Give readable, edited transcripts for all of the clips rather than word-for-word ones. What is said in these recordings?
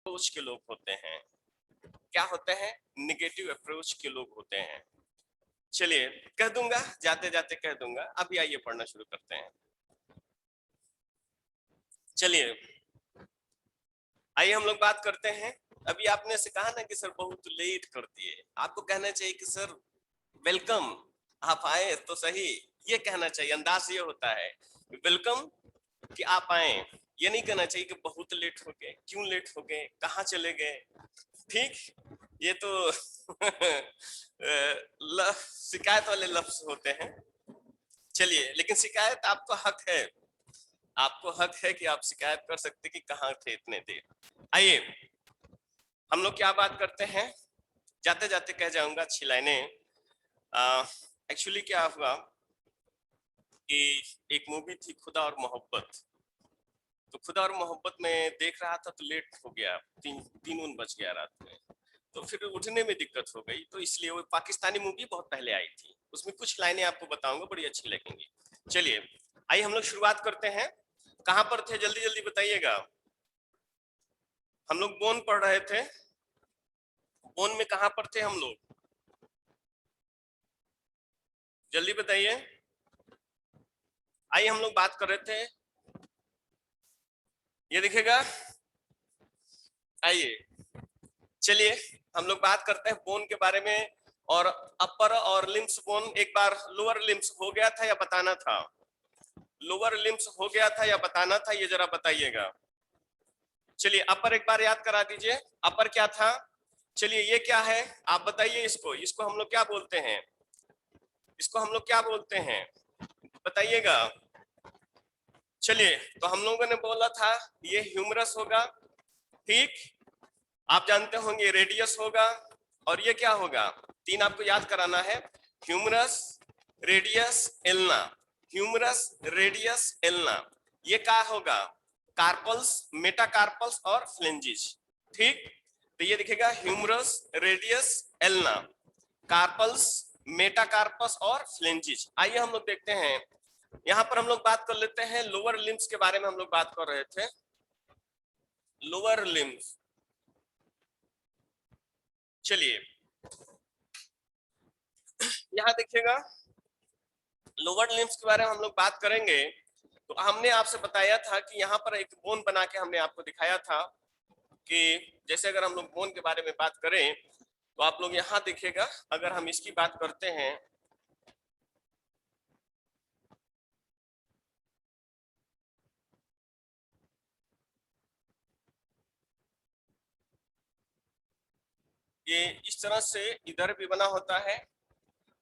Approach के लोग होते हैं। क्या होते हैं? निगेटिव अप्रोच के लोग होते हैं। चलिए कह दूंगा, जाते जाते कह दूंगा। अभी आइए पढ़ना शुरू करते हैं। चलिए आइए हम लोग बात करते हैं। अभी आपने से कहा ना कि सर बहुत लेट कर दिए, आपको कहना चाहिए कि सर वेलकम, आप आए तो सही। ये कहना चाहिए, अंदाज ये होता है वेलकम कि आप आए। ये नहीं कहना चाहिए कि बहुत लेट हो गए, क्यों लेट हो गए, कहाँ चले गए। ठीक, ये तो शिकायत वाले लफ्ज होते हैं। चलिए, लेकिन शिकायत आपका हक है, आपको हक है कि आप शिकायत कर सकते कि कहाँ थे इतने देर। आइए हम लोग क्या बात करते हैं, जाते जाते कह जाऊंगा अच्छी लाइनें। एक्चुअली क्या हुआ कि एक मूवी थी खुदा और मोहब्बत। तो खुदा और मोहब्बत में देख रहा था तो लेट हो गया, 3 बज गया रात में। तो फिर उठने में दिक्कत हो गई, तो इसलिए वो पाकिस्तानी मूवी बहुत पहले आई थी, उसमें कुछ लाइनें आपको बताऊंगा, बड़ी अच्छी लगेंगी। चलिए आइए हम लोग शुरुआत करते हैं। कहां पर थे, जल्दी जल्दी बताइएगा। हम लोग बोन पढ़ रहे थे। बोन में कहां पर थे हम लोग, जल्दी बताइए। आइए हम लोग बात कर रहे थे, ये दिखेगा। आइए चलिए हम लोग बात करते हैं बोन के बारे में। और अपर और लिम्स बोन, एक बार लोअर लिम्स हो गया था या बताना था, लोअर लिम्स हो गया था या बताना था, ये जरा बताइएगा। चलिए अपर एक बार याद करा दीजिए, अपर क्या था। चलिए ये क्या है आप बताइए, इसको इसको हम लोग क्या बोलते हैं, इसको हम लोग क्या बोलते हैं बताइएगा। चलिए तो हम लोगों ने बोला था ये ह्यूमरस होगा, ठीक। आप जानते होंगे रेडियस होगा, और ये क्या होगा, 3 आपको याद कराना है, ह्यूमरस, रेडियस, एल्ना। ह्यूमरस, रेडियस, एल्ना, ये क्या होगा, कार्पल्स, मेटाकार्पल्स और फ्लेंजिज, ठीक। तो ये दिखेगा ह्यूमरस, रेडियस, एल्ना, कार्पल्स, मेटाकार्पस और फ्लेंजिज। आइए हम लोग देखते हैं, यहां पर हम लोग बात कर लेते हैं लोअर लिम्स के बारे में। हम लोग बात कर रहे थे लोअर लिम्स। चलिए यहां देखिएगा, लोअर लिम्स के बारे में हम लोग बात करेंगे। तो हमने आपसे बताया था कि यहाँ पर एक बोन बना के हमने आपको दिखाया था कि जैसे अगर हम लोग बोन के बारे में बात करें तो आप लोग यहाँ देखिएगा, अगर हम इसकी बात करते हैं, ये इस तरह से इधर भी बना होता है,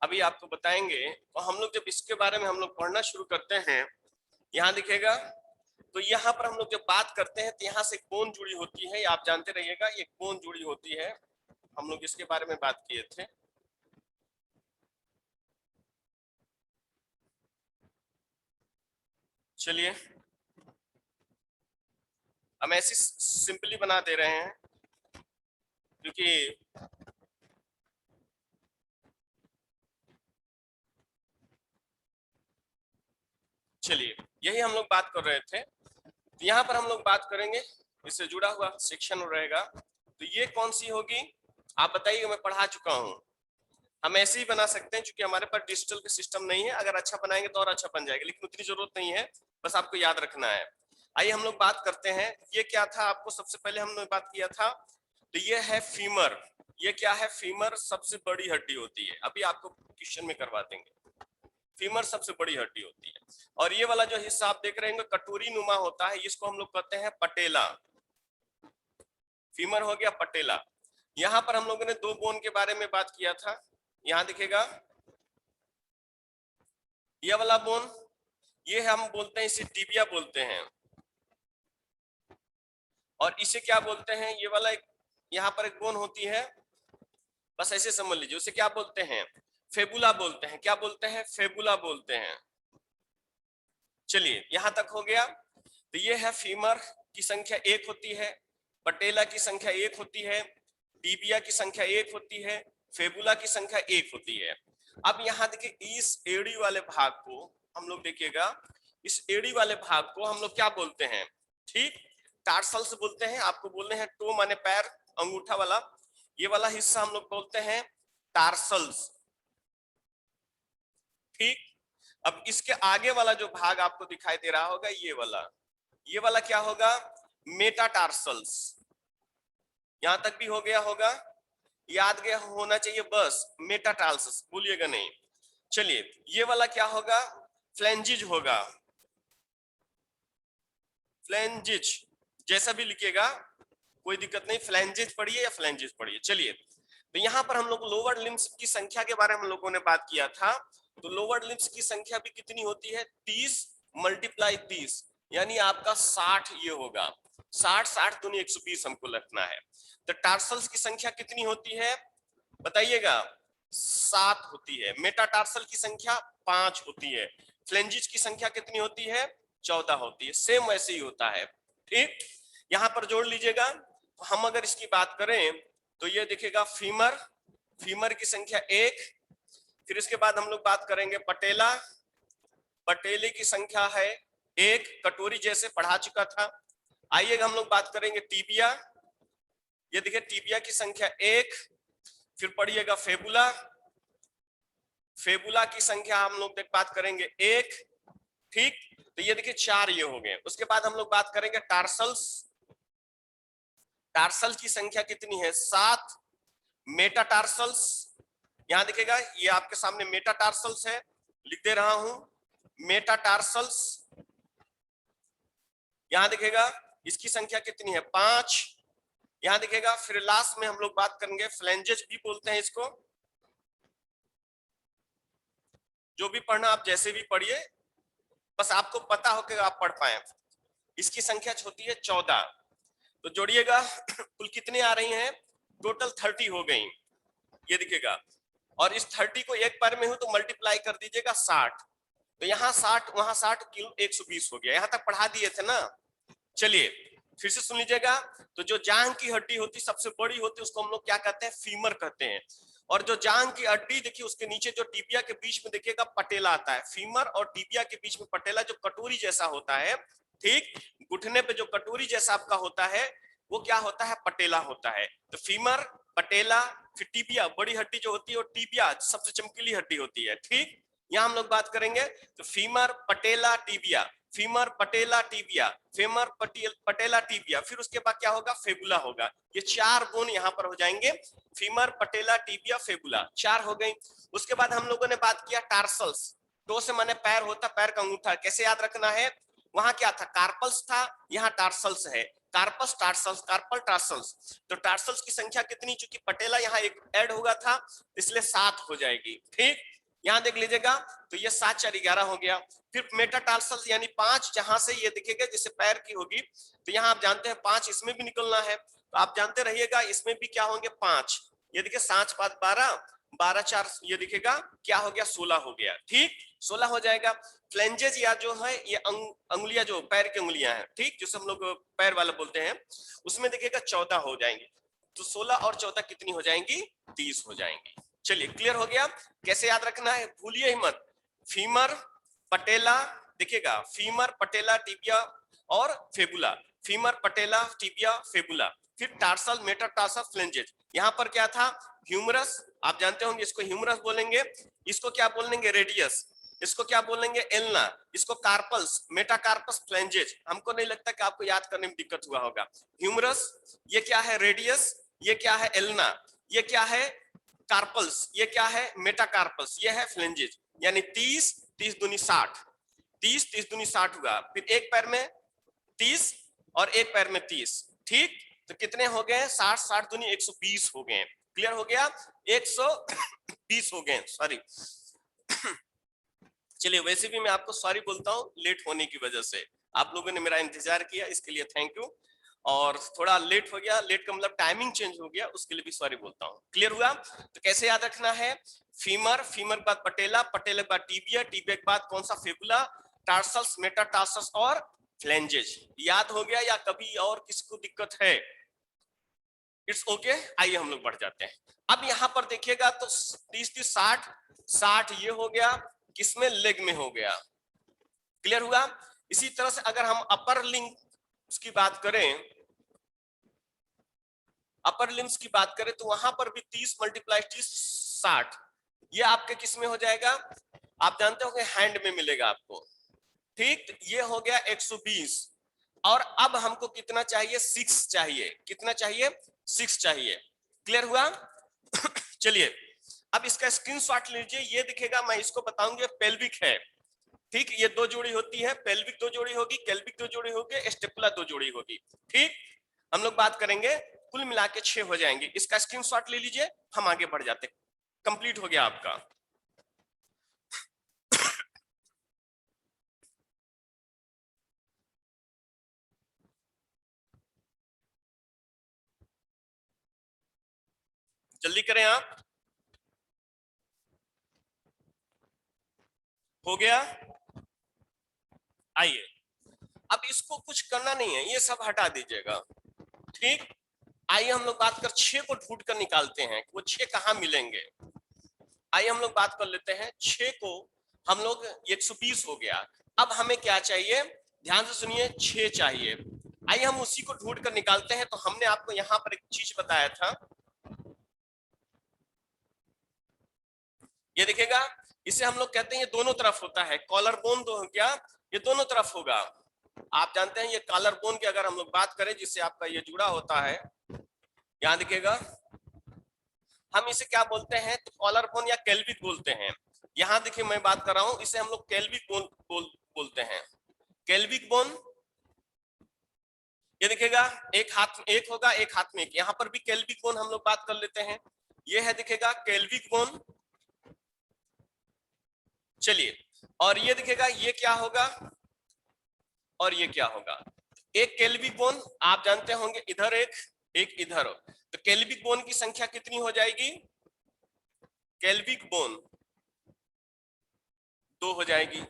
अभी आपको बताएंगे। तो हम लोग जब इसके बारे में हम लोग पढ़ना शुरू करते हैं, यहाँ दिखेगा। तो यहाँ पर हम लोग जब बात करते हैं तो यहाँ से बोन जुड़ी होती है, आप जानते रहिएगा ये बोन जुड़ी होती है। हम लोग इसके बारे में बात किए थे। चलिए हम ऐसे सिंपली बना दे रहे हैं क्योंकि चलिए यही हम लोग बात कर रहे थे। तो यहाँ पर हम लोग बात करेंगे, इससे जुड़ा हुआ सेक्शन रहेगा। तो ये कौन सी होगी आप बताइए, मैं पढ़ा चुका हूँ। हम ऐसे ही बना सकते हैं क्योंकि हमारे पास डिजिटल का सिस्टम नहीं है, अगर अच्छा बनाएंगे तो और अच्छा बन जाएगा, लेकिन उतनी जरूरत नहीं है, बस आपको याद रखना है। आइए हम लोग बात करते हैं, ये क्या था आपको सबसे पहले हमने बात किया था। तो ये है फीमर। ये क्या है, फीमर सबसे बड़ी हड्डी होती है, अभी आपको क्वेश्चन में करवा देंगे। फीमर सबसे बड़ी हड्डी होती है, और ये वाला जो हिस्सा आप देख रहे हैं कटोरी नुमा होता है, इसको हम लोग कहते हैं पटेला। फीमर हो गया पटेला। यहाँ पर हम लोगों ने 2 बोन के बारे में बात किया था, यहाँ दिखेगा ये वाला बोन, ये हम बोलते हैं, इसे टिबिया बोलते हैं। और इसे क्या बोलते हैं, ये वाला एक यहाँ पर एक बोन होती है, बस ऐसे समझ लीजिए, उसे क्या बोलते हैं, फेबुला बोलते हैं। क्या बोलते हैं, फेबुला बोलते हैं। चलिए यहां तक हो गया। तो ये है फीमर की संख्या 1 होती है, पटेला की संख्या 1 होती है, टिबिया की संख्या 1 होती है, फेबुला की संख्या 1 होती है। अब यहाँ देखिए इस एड़ी वाले भाग को हम लोग देखिएगा, इस एड़ी वाले भाग को हम लोग क्या बोलते हैं, ठीक, टार्सल्स बोलते हैं, आपको बोलने हैं टो माने पैर, अंगूठा वाला, ये वाला हिस्सा हम लोग बोलते हैं टार्सल्स। ठीक, अब इसके आगे वाला जो भाग आपको दिखाई दे रहा होगा ये वाला क्या होगा? मेटाटार्सल्स। यहां तक भी हो गया होगा, याद गया होना चाहिए बस, मेटाटार्सल्स भूलिएगा नहीं। चलिए ये वाला क्या होगा? फ्लैंजिज होगा, फ्लैंजिज जैसा भी लिखिएगा कोई दिक्कत नहीं, फ्लैंजिज पढ़िए या फ्लैंजिज पढ़िए। चलिए तो यहाँ पर हम लोग लोअर लिम्स की संख्या के बारे में हम लोगों ने बात किया था। तो लोअर लिम्स की संख्या भी कितनी होती है? 30 मल्टीप्लाई 30 यानी आपका 60 ये होगा। 60 60 दूनी 120 हमको रखना है। तो टार्सल्स की संख्या कितनी होती है बताइएगा? 7 होती है। मेटाटार्सल की संख्या 5 होती है। फ्लैंजिज की संख्या कितनी होती है? 14 होती है। सेम वैसे ही होता है। ठीक, यहां पर जोड़ लीजिएगा। हम अगर इसकी बात करें तो ये दिखेगा फीमर, फीमर की संख्या 1। फिर इसके बाद हम लोग बात करेंगे पटेला, पटेले की संख्या है 1, कटोरी जैसे पढ़ा चुका था। आइएगा हम लोग बात करेंगे टीबिया, ये देखिए टीबिया की संख्या 1। फिर पढ़िएगा फेबुला, फेबुला की संख्या हम लोग बात करेंगे 1। ठीक, तो ये देखिए 4 ये हो गए। उसके बाद हम लोग बात करेंगे टार्सल्स, टार्सल की संख्या कितनी है? 7। मेटाटार्सल्स, यहां दिखेगा ये आपके सामने मेटाटार्सल्स है, लिख दे रहा हूं मेटाटार्सल्स, यहां दिखेगा इसकी संख्या कितनी है? 5। यहां दिखेगा। फिर लास्ट में हम लोग बात करेंगे फ्लैंजेज भी बोलते हैं इसको, जो भी पढ़ना आप जैसे भी पढ़िए, बस आपको पता हो कि आप पढ़ पाए। इसकी संख्या होती है 14। तो जोड़िएगा कुल कितने आ रही हैं? टोटल 30 हो गई, ये दिखेगा। और इस 30 को एक बार में हो तो मल्टीप्लाई कर दीजिएगा 60। तो यहाँ 60 वहां 60 किलो 120 हो गया। यहां तक पढ़ा दिए थे ना। चलिए फिर से सुन लीजिएगा। तो जो जांग की हड्डी होती सबसे बड़ी होती उसको हम लोग क्या कहते हैं? फीमर कहते हैं। और जो जांग की हड्डी देखिए उसके नीचे जो टिबिया के बीच में देखिएगा पटेला आता है। फीमर और टिबिया के बीच में पटेला जो कटोरी जैसा होता है, ठीक, घुटने पे जो कटोरी जैसा आपका होता है वो क्या होता है? पटेला होता है। तो फीमर, पटेला, फिर टिबिया, बड़ी हड्डी जो होती है वो टिबिया सबसे चमकीली हड्डी होती है। ठीक, यहां हम लोग बात करेंगे तो फीमर, पटेला, टिबिया, फीमर, पटेला, टिबिया, फीमर, पटेला, टिबिया, फिर उसके बाद क्या होगा? फेबुला होगा। ये 4 बोन यहाँ पर हो जाएंगे, फीमर, पटेला, टिबिया, फेबुला, 4 हो गई। उसके बाद हम लोगों ने बात किया टार्सल्स। टो से माने पैर होता, पैर का अंगूठा। कैसे याद रखना है? वहां क्या था? कार्पल्स था, यहाँ टार्सल्स है। Carpus, tarsals, carpal, tarsals. तो टार्सल्स की संख्या कितनी? चूंकि पटेला यहाँ एक ऐड होगा था इसलिए 7 हो जाएगी। ठीक, यहां देख लीजिएगा तो ये 7 4 11 हो गया। फिर मेटाटार्सल्स यानी 5, जहां से ये दिखेगा जैसे पैर की होगी, तो यहाँ आप जानते हैं 5 इसमें भी निकलना है, तो आप जानते रहिएगा इसमें भी क्या होंगे? 5। ये देखिए 7 5 12, 12 4 ये दिखेगा क्या हो गया? 16 हो गया। ठीक, 16 हो जाएगा। फ्लैंजेज या जो है ये अंगुलियां, जो पैर की उंगलियां हैं, ठीक, जिसे हम लोग पैर वाला बोलते हैं, उसमें देखिएगा 14 हो जाएंगे। तो 16 और 14 कितनी हो जाएंगी? 30 हो जाएंगी। चलिए क्लियर हो गया। कैसे याद रखना है भूलिए ही मत। फीमर, पटेला, देखिएगा फीमर, पटेला, टिबिया और फेबुला, फीमर, पटेला, टिबिया, फेबुला। फिर टार्सल, मेटाटार्सल, फ्लैंजेज। यहाँ पर क्या था? ह्यूमरस, आप जानते होंगे इसको ह्यूमरस बोलेंगे। इसको क्या बोलेंगे? रेडियस। इसको क्या बोलेंगे? एल्ना। इसको कार्पल्स, मेटाकार्पस, फ्लैंजेज। हमको नहीं लगता कि आपको याद करने में दिक्कत हुआ होगा। ह्यूमरस, ये क्या है? रेडियस। ये क्या है? एल्ना। ये क्या है? कार्पल्स। ये क्या है? मेटाकार्पल्स। ये है फ्लैंजेज। यानी 30 30 दूनी 60, 30 30 दूनी 60 हुआ। फिर एक पैर में 30 और एक पैर में 30। ठीक, तो कितने हो गए? 60 60 दूनी 120 हो गए। क्लियर हो गया? 120 हो गए, सॉरी। चलिए वैसे भी मैं आपको सॉरी बोलता हूँ लेट होने की वजह से। आप लोगों ने मेरा इंतजार किया, इसके लिए थैंक यू। और थोड़ा लेट हो गया, लेट का मतलब टाइमिंग चेंज हो गया, उसके लिए भी सॉरी बोलता हूँ। क्लियर हुआ? तो कैसे याद रखना है? फीमर, फीमर के बाद पटेला, पटेला के बाद टिबिया, टिबिया के बाद कौन सा? फेबुला, टार्सल्स, मेटाटार्सल्स और फ्लैंजेज। याद हो गया या कभी और किसी को दिक्कत है? It's okay. आइए हम लोग बढ़ जाते हैं। अब यहाँ पर देखिएगा तो 30 30 60 60 ये हो गया, किसमें? लेग में हो गया। क्लियर हुआ? इसी तरह से अगर हम अपर लिंग उसकी बात करें, अपर लिम्स की बात करें तो वहां पर भी 30 मल्टीप्लाई 30 60, ये आपके किस में हो जाएगा, आप जानते हो कि हैंड में मिलेगा आपको, ठीक। तो ये हो गया 120, और अब हमको कितना चाहिए, 6 चाहिए, कितना चाहिए, 6 चाहिए। क्लियर हुआ? चलिए अब इसका स्क्रीनशॉट लीजिए, ये दिखेगा, मैं इसको बताऊंगा, पेल्विक है, ठीक। ये दो जोड़ी होती है, पेल्विक दो जोड़ी होगी, केल्विक दो जोड़ी होगी, स्टेपुला दो जोड़ी होगी, ठीक। हम लोग बात करेंगे, कुल मिला के 6 हो जाएंगे। इसका स्क्रीनशॉट ले लीजिए, हम आगे बढ़ जाते। कंप्लीट हो गया आपका। जल्दी करें आप, हो गया। आइए, अब इसको कुछ करना नहीं है, ये सब हटा दीजिएगा, ठीक। आइए हम लोग बात कर 6 को ढूंढ कर निकालते हैं, वो 6 कहां मिलेंगे। आइए हम लोग बात कर लेते हैं, 6 को हम लोग 120 हो गया, अब हमें क्या चाहिए, ध्यान से सुनिए, 6 चाहिए। आइए हम उसी को ढूंढ कर निकालते हैं। तो हमने आपको यहां पर एक चीज बताया था, ये दिखेगा, इसे हम लोग कहते हैं, ये दोनों तरफ होता है, कॉलर बोन दो क्या, ये दोनों तरफ होगा। आप जानते हैं ये कॉलर बोन की अगर हम लोग बात करें, जिससे आपका ये जुड़ा होता है, यहां दिखेगा, हम इसे क्या बोलते हैं, तो कॉलर बोन या केल्विक बोलते हैं। यहां देखिए मैं बात कर रहा हूं, इसे हम लोग केल्विक बोलते हैं, केल्विक बोन। ये दिखेगा, एक हाथ में एक होगा, एक हाथ में एक, यहां पर भी केल्विक बोन हम लोग बात कर लेते हैं, ये है दिखेगा केल्विक बोन। चलिए, और ये दिखेगा, ये क्या होगा और ये क्या होगा, एक केल्विक बोन आप जानते होंगे, इधर एक इधर, तो केल्विक बोन की संख्या कितनी हो जाएगी, केल्विक बोन 2 हो जाएगी।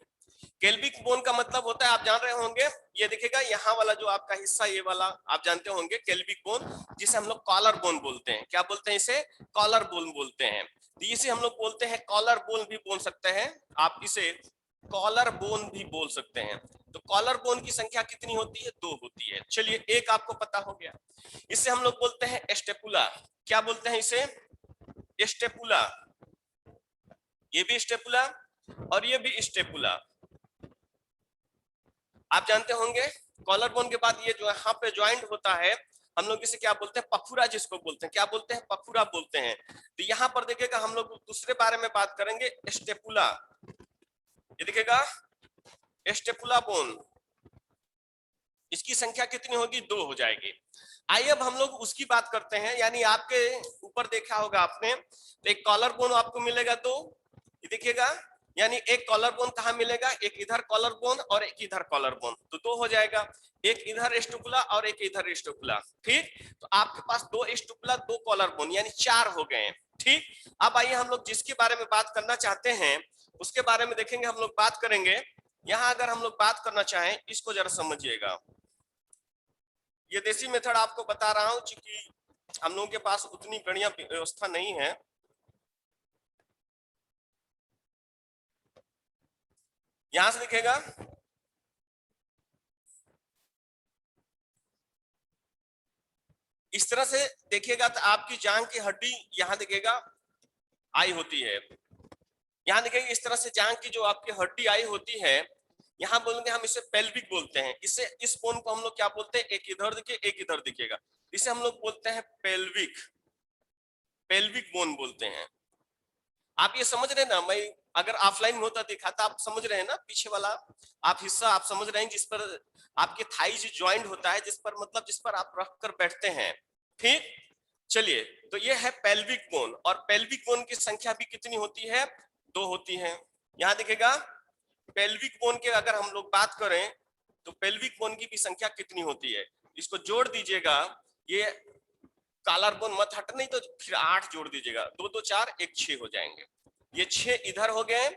केल्विक बोन का मतलब होता है, आप जान रहे होंगे, ये दिखेगा यहाँ वाला जो आपका हिस्सा, ये वाला आप जानते होंगे केल्विक बोन, जिसे हम लोग कॉलर बोन बोलते हैं। क्या बोलते हैं इसे, कॉलर बोन बोलते हैं। तो इसे हम लोग बोलते हैं कॉलर बोन भी बोल सकते हैं, आप इसे कॉलर बोन भी बोल सकते हैं। तो कॉलर बोन की संख्या कितनी होती है, 2 होती है। चलिए एक आपको पता हो गया, इसे हम लोग बोलते हैं स्टेपुला। क्या बोलते हैं इसे, स्टेपुला, ये भी स्टेपुला और ये भी स्टेपुला। आप जानते होंगे, कॉलर बोन के बाद ये जो यहाँ पे ज्वाइंट होता है, हम लोग इसे क्या बोलते हैं, पखुरा जिसको बोलते हैं, क्या बोलते हैं, पखुरा बोलते हैं। तो यहाँ पर देखिएगा, हम लोग दूसरे बारे में बात करेंगे, स्टेपुला, ये दिखेगा स्टेपुला बोन, इसकी संख्या कितनी होगी, 2 हो जाएगी। आइए अब हम लोग उसकी बात करते हैं, यानी आपके ऊपर देखा होगा आपने, तो एक कॉलर बोन आपको मिलेगा 2, ये देखिएगा, यानी एक कॉलर बोन कहाँ मिलेगा, एक इधर कॉलर बोन और एक इधर कॉलर बोन, तो 2 हो जाएगा, एक इधर स्टुपुला और एक इधर स्टुपुला, ठीक। तो आपके पास 2 स्टुपुला 2 कॉलर बोन, यानी 4 हो गए, ठीक। अब आइए हम लोग जिसके बारे में बात करना चाहते हैं उसके बारे में देखेंगे, हम लोग बात करेंगे। यहाँ अगर हम लोग बात करना चाहें, इसको जरा समझिएगा, ये देसी मेथड आपको बता रहा हूं, क्योंकि हम लोगों के पास उतनी बढ़िया व्यवस्था नहीं है। यहां से दिखेगा, इस तरह से देखिएगा, तो आपकी जांग की हड्डी यहां दिखेगा आई होती है, यहां दिखेगा इस तरह से जांग की जो आपकी हड्डी आई होती है, यहां बोलेंगे हम इसे पेल्विक बोलते हैं। इसे इस बोन को हम लोग क्या बोलते हैं, एक इधर दिखे एक इधर दिखेगा, इसे हम लोग बोलते हैं पेल्विक, पेल्विक बोन बोलते हैं। आप ये समझ रहे हैं ना, मैं अगर ऑफलाइन में होता दिखाता, आप समझ रहे हैं ना, पीछे वाला आप हिस्सा आप समझ रहे हैं, जिस पर आपके थाइज ज्वाइंट होता है, जिस पर मतलब जिस पर आप रख कर बैठते हैं, ठीक। चलिए, तो ये है पेल्विक बोन, और पेल्विक बोन की संख्या भी कितनी होती है, 2 होती है। यहां दिखेगा, पेल्विक बोन के अगर हम लोग बात करें, तो पेल्विक बोन की भी संख्या कितनी होती है, इसको जोड़ दीजिएगा, ये कॉलर बोन मत हट, नहीं तो फिर 8 जोड़ दीजिएगा, 2 2 4 1 6 हो जाएंगे, ये 6 इधर हो गए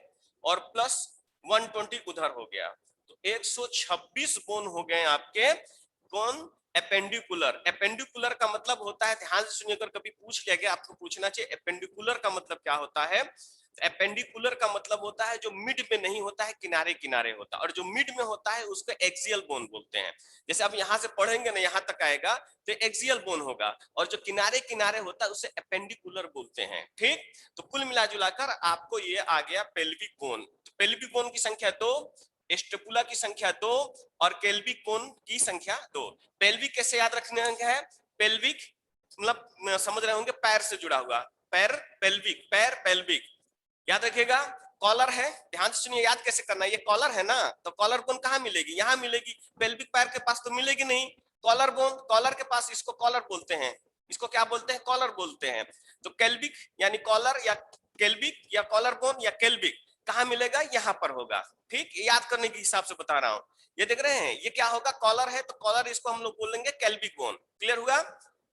और प्लस 120 उधर हो गया, तो 126 बोन हो गए आपके। कौन, एपेंडिकुलर। एपेंडिकुलर का मतलब होता है, ध्यान से सुनिए, अगर कभी पूछ लिया गया, आपको पूछना चाहिए एपेंडिकुलर का मतलब क्या होता है। एपेंडिकुलर का मतलब होता है जो मिड में नहीं होता है, किनारे किनारे होता है, और जो मिड में होता है उसको एक्सियल बोन बोलते हैं। जैसे आप यहाँ से पढ़ेंगे ना, यहाँ तक आएगा तो एक्सियल बोन होगा, और जो किनारे किनारे होता है उसे एपेंडिकुलर बोलते हैं। ठीक, तो कुल मिला जुलाकर आपको ये आ गया पेल्विक बोन। तो पेल्विक बोन की संख्या 2, स्टेपुला की संख्या 2 और केल्विक बोन की संख्या 2। पेल्विक कैसे याद रखना है? पेल्विक मतलब समझ रहे होंगे, पैर से जुड़ा हुआ, पैर पेल्विक, पैर पेल्विक याद रखिएगा। कॉलर है, ध्यान से सुनिए, याद कैसे करना है। ये कॉलर है ना, तो कॉलर बोन कहाँ मिलेगी? यहाँ मिलेगी। पेल्विक पैर के पास तो मिलेगी नहीं। कॉलर बोन, कॉलर के पास, इसको कॉलर बोलते हैं। इसको क्या बोलते हैं? कॉलर बोलते हैं। तो केल्विक यानी कॉलर या केल्विक या कॉलर बोन या केल्विक कहाँ मिलेगा? यहाँ पर होगा। ठीक, याद करने के हिसाब से बता रहा हूँ। ये देख रहे हैं, ये क्या होगा? कॉलर है, तो कॉलर इसको हम लोग बोलेंगे केल्विक बोन। क्लियर हुआ?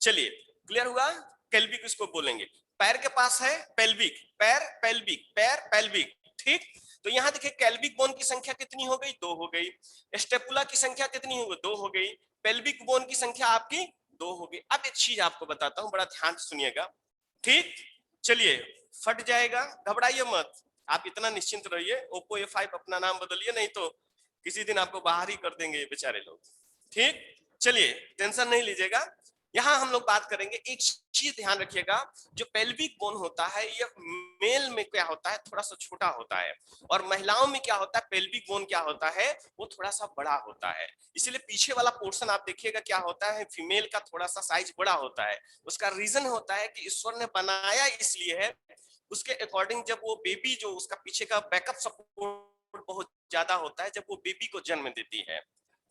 चलिए, क्लियर हुआ? केल्विक इसको बोलेंगे। पैर के पास है पेल्विक, पैर पेल्विक, पैर पेल्विक। ठीक, तो यहाँ देखिए केल्विक बोन की संख्या कितनी हो गई? 2 हो गई। स्टेपुला की संख्या कितनी हो गई? 2 हो गई। पेल्विक बोन की संख्या आपकी 2 हो गई। अब एक चीज आपको बताता हूं, बड़ा ध्यान से सुनिएगा। ठीक, चलिए, फट जाएगा, घबराइए मत, आप इतना निश्चिंत रहिए। ओप्पो A5 अपना नाम बदलिए, नहीं तो किसी दिन आपको बाहर ही कर देंगे बेचारे लोग। ठीक, चलिए, टेंशन नहीं लीजिएगा। यहाँ हम लोग बात करेंगे, एक चीज ध्यान रखिएगा, जो पेल्विक बोन होता है ये मेल में क्या होता है? थोड़ा सा छोटा होता है, और महिलाओं में क्या होता है? पेल्विक बोन क्या होता है? वो थोड़ा सा बड़ा होता है। इसीलिए पीछे वाला पोर्शन आप देखिएगा क्या होता है, फीमेल का थोड़ा सा साइज बड़ा होता है। उसका रीजन होता है कि ईश्वर ने बनाया इसलिए है, उसके अकॉर्डिंग जब वो बेबी, जो उसका पीछे का बैकअप सपोर्ट बहुत ज्यादा होता है जब वो बेबी को जन्म देती है।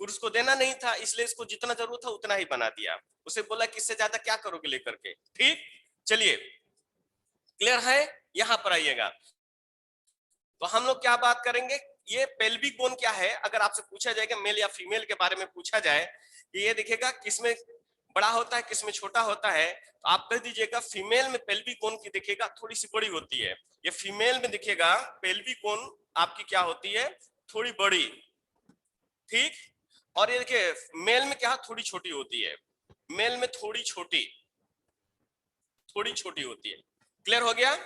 पुरुष को देना नहीं था, इसलिए इसको जितना जरूरत था उतना ही बना दिया। उसे बोला कि इससे ज्यादा क्या करोगे लेकर के। ठीक, चलिए, क्लियर है? यहां पर आइएगा, तो हम लोग क्या बात करेंगे, ये पेल्विक बोन क्या है? अगर आपसे पूछा जाएगा मेल या फीमेल के बारे में पूछा जाए कि ये दिखेगा किसमें बड़ा होता है किसमें छोटा होता है, तो आप कह दीजिएगा फीमेल में पेल्विक बोन की दिखेगा थोड़ी सी बड़ी होती है। ये फीमेल में दिखेगा पेल्विक बोन आपकी क्या होती है? थोड़ी बड़ी। ठीक, और ये देखिए मेल में क्या थोड़ी छोटी होती है, मेल में थोड़ी छोटी होती है। क्लियर हो गया?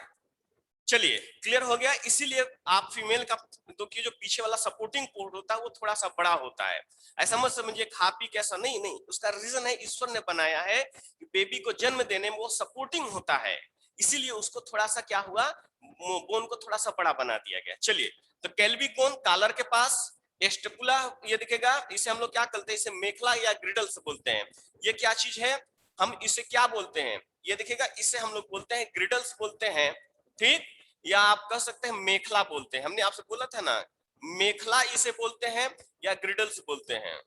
चलिए, क्लियर हो गया। इसीलिए आप फीमेल का तो की जो पीछे वाला सपोर्टिंग पोर्ट होता है वो थोड़ा सा बड़ा होता है। ऐसा मत समझिए खा पी कैसा, नहीं नहीं, उसका रीजन है ईश्वर ने बनाया है कि बेबी को जन्म देने में वो सपोर्टिंग होता है, इसीलिए उसको थोड़ा सा क्या हुआ, बोन को थोड़ा सा बड़ा बना दिया गया। चलिए, तो केल्विक बोन कॉलर के पास, स्टेपुला ये दिखेगा, इसे हम लोग क्या कहते हैं? इसे मेखला या ग्रिडल्स बोलते हैं। ये क्या चीज है? हम इसे क्या बोलते हैं? ये दिखेगा, इसे हम लोग बोलते हैं ग्रिडल्स बोलते हैं। ठीक, या आप कह सकते हैं मेखला बोलते हैं। हमने आपसे बोला था ना, मेखला इसे बोलते हैं या ग्रिडल्स बोलते हैं।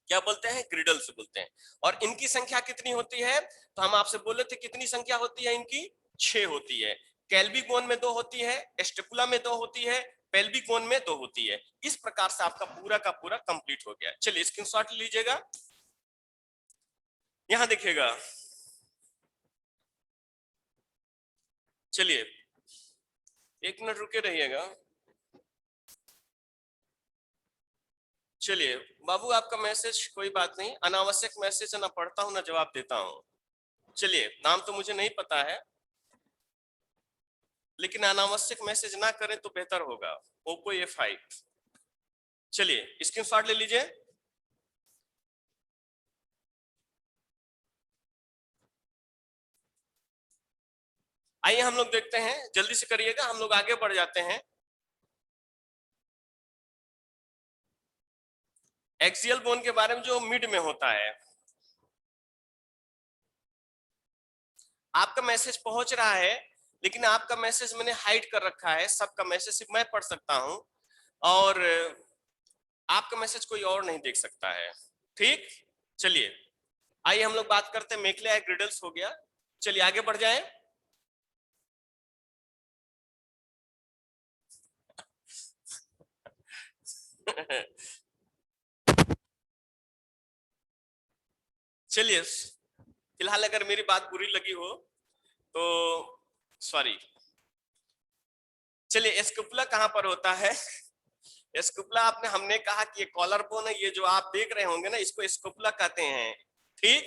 क्या बोलते हैं? ग्रिडल्स बोलते हैं। और इनकी संख्या कितनी होती है? तो हम आपसे बोले थे कितनी संख्या होती है इनकी? 6 होती है। केल्विक बोन में 2 होती है, स्टेपुला में 2 होती है, पेल्विक बोन में 2 होती है। इस प्रकार से आपका पूरा का पूरा कंप्लीट हो गया। चलिए, स्क्रीनशॉट लीजिएगा, यहां देखिएगा। चलिए, 1 मिनट रुके रहिएगा। चलिए बाबू, आपका मैसेज कोई बात नहीं, अनावश्यक मैसेज ना पढ़ता हूं ना जवाब देता हूं। चलिए, नाम तो मुझे नहीं पता है, लेकिन अनावश्यक मैसेज ना करें तो बेहतर होगा। Oppo A5। चलिए, स्क्रीनशॉट ले लीजिए। आइए हम लोग देखते हैं, जल्दी से करिएगा, हम लोग आगे बढ़ जाते हैं। एक्सियल बोन के बारे में जो मिड में होता है, आपका मैसेज पहुंच रहा है, लेकिन आपका मैसेज मैंने हाइड कर रखा है। सबका मैसेज सिर्फ मैं पढ़ सकता हूं, और आपका मैसेज कोई और नहीं देख सकता है। ठीक, चलिए, आइए हम लोग बात करते हैं, मेखला या ग्रिडल्स हो गया। चलिए आगे बढ़ जाएं। चलिए, फिलहाल अगर मेरी बात बुरी लगी हो तो सॉरी। चलिए, स्कुपुला कहां पर होता है? स्कुपुला आपने, हमने कहा कि ये कॉलर बोन है, ये जो आप देख रहे होंगे ना, इसको स्कुपुला कहते हैं। ठीक,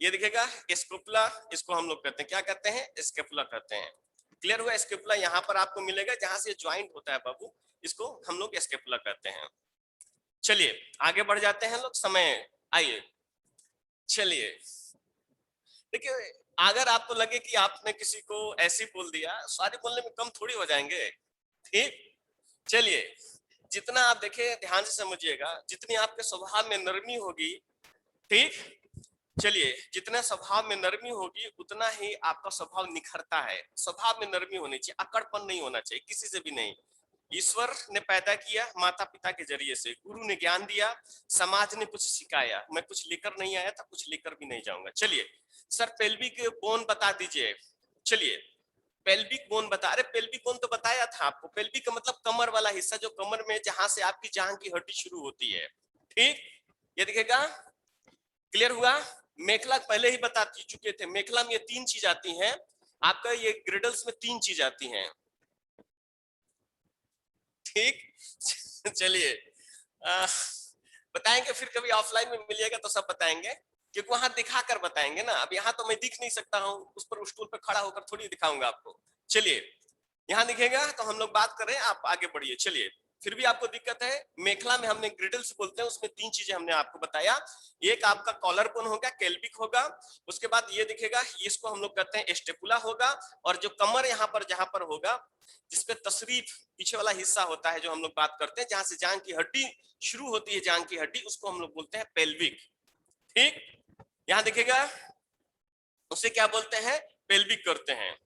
ये दिखेगा स्कुपुला, इसको हम लोग कहते हैं, क्या कहते हैं? स्कुपुला कहते हैं। क्लियर हुआ? स्केपुला यहाँ पर आपको मिलेगा जहां से ज्वाइंट होता है बाबू, इसको हम लोग स्केपुला कहते हैं। चलिए आगे बढ़ जाते हैं लोग, समय आइए। चलिए देखिए, अगर आपको लगे कि आपने किसी को ऐसे बोल दिया, सारे बोलने में कम थोड़ी हो जाएंगे, ठीक? चलिए, जितना आप देखें ध्यान से समझिएगा, जितनी आपके स्वभाव में नरमी होगी, ठीक, चलिए जितना स्वभाव में नरमी होगी उतना ही आपका स्वभाव निखरता है। स्वभाव में नरमी होनी चाहिए, अकड़पन नहीं होना चाहिए, किसी से भी नहीं। ईश्वर ने पैदा किया माता पिता के जरिए से, गुरु ने ज्ञान दिया, समाज ने कुछ सिखाया, मैं कुछ लेकर नहीं आया था, कुछ लेकर भी नहीं जाऊंगा। चलिए सर पेल्विक बोन बता दीजिए। चलिए पेल्विक बोन बता रहे, पेल्विक बोन तो बताया था आपको, पेल्विक का मतलब कमर वाला हिस्सा, जो कमर में जहां से आपकी जांघ की हड्डी शुरू होती है, ठीक, ये दिखेगा। क्लियर हुआ? मेखला पहले ही बता चुके थे, मेखला में ये तीन चीज आती हैं आपका, ये ग्रिडल्स में तीन चीज आती हैं, ठीक। चलिए बताएंगे, फिर कभी ऑफलाइन में मिलिएगा तो सब बताएंगे, क्योंकि वहां दिखा कर बताएंगे ना। अब यहाँ तो मैं दिख नहीं सकता हूँ, उस पर स्टूल पर खड़ा होकर थोड़ी दिखाऊंगा आपको। चलिए यहाँ दिखेगा तो हम लोग बात कर रहे हैं, आप आगे बढ़िए। चलिए फिर भी आपको दिक्कत है, मेखला में हमने ग्रिडल्स बोलते हैं, उसमें तीन चीजें हमने आपको बताया। एक आपका कॉलर बोन होगा, केल्विक होगा, उसके बाद ये दिखेगा, इसको हम लोग कहते हैं स्टेपुला होगा, और जो कमर यहाँ पर जहां पर होगा, जिसपे तशरीफ पीछे वाला हिस्सा होता है, जो हम लोग बात करते हैं, जहां से जांघ की हड्डी शुरू होती है, जांघ की हड्डी, उसको हम लोग बोलते हैं पेल्विक, ठीक। यहाँ दिखेगा, उसे क्या बोलते हैं, पेल्विक करते हैं।